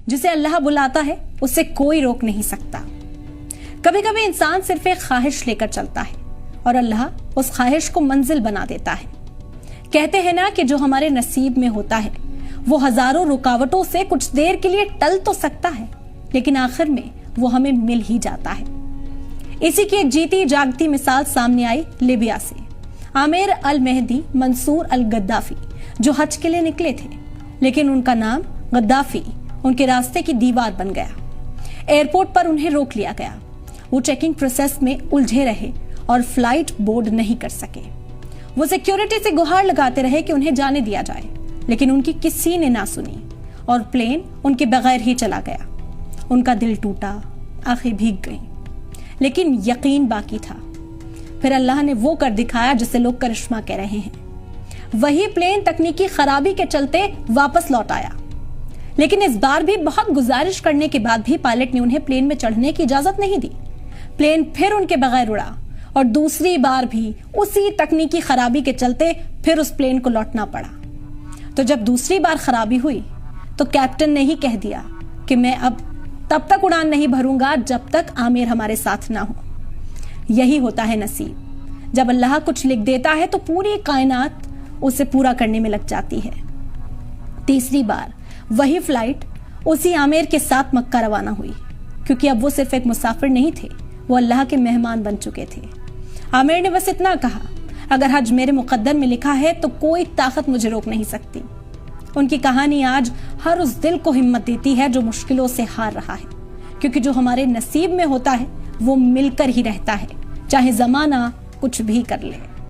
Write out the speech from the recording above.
जिसे अल्लाह बुलाता है उसे कोई रोक नहीं सकता। कभी कभी इंसान सिर्फ एक ख्वाहिश लेकर चलता है और अल्लाह उस ख्वाहिश को मंजिल बना देता है। कहते हैं ना कि जो हमारे नसीब में होता है वो हजारों रुकावटों से कुछ देर के लिए टल तो सकता है, लेकिन आखिर में वो हमें मिल ही जाता है। इसी की एक जीती जागती मिसाल सामने आई लिबिया से। आमिर अल मेहदी मंसूर अल गद्दाफी जो हज के लिए निकले थे, लेकिन उनका नाम गद्दाफी उनके रास्ते की दीवार बन गया। एयरपोर्ट पर उन्हें रोक लिया गया। वो चेकिंग प्रोसेस में उलझे रहे और फ्लाइट बोर्ड नहीं कर सके। वो सिक्योरिटी से गुहार लगाते रहे कि उन्हें जाने दिया जाए, लेकिन उनकी किसी ने ना सुनी और प्लेन उनके बगैर ही चला गया। उनका दिल टूटा, आंखें भीग गईं, लेकिन यकीन बाकी था। फिर अल्लाह ने वो कर दिखाया जिसे लोग करिश्मा कह रहे हैं। वही प्लेन तकनीकी खराबी के चलते वापस लौट आया, लेकिन इस बार भी बहुत गुजारिश करने के बाद भी पायलट ने उन्हें प्लेन में चढ़ने की इजाजत नहीं दी। प्लेन फिर उनके बगैर उड़ा और दूसरी बार भी उसी तकनीकी खराबी के चलते फिर उस प्लेन को लौटना पड़ा। तो जब दूसरी बार खराबी हुई तो कैप्टन ने ही कह दिया कि मैं अब तब तक उड़ान नहीं भरूंगा जब तक आमिर हमारे साथ ना हो। यही होता है नसीब। जब अल्लाह कुछ लिख देता है तो पूरी कायनात उसे पूरा करने में लग जाती है। तीसरी बार वही फ्लाइट उसी आमिर के साथ मक्का रवाना हुई, क्योंकि अब वो सिर्फ एक मुसाफिर नहीं थे, वो अल्लाह के मेहमान बन चुके थे। आमिर ने बस इतना कहा, अगर हज मेरे मुकद्दर में लिखा है तो कोई ताकत मुझे रोक नहीं सकती। उनकी कहानी आज हर उस दिल को हिम्मत देती है जो मुश्किलों से हार रहा है, क्योंकि जो हमारे नसीब में होता है वो मिलकर ही रहता है, चाहे जमाना कुछ भी कर ले।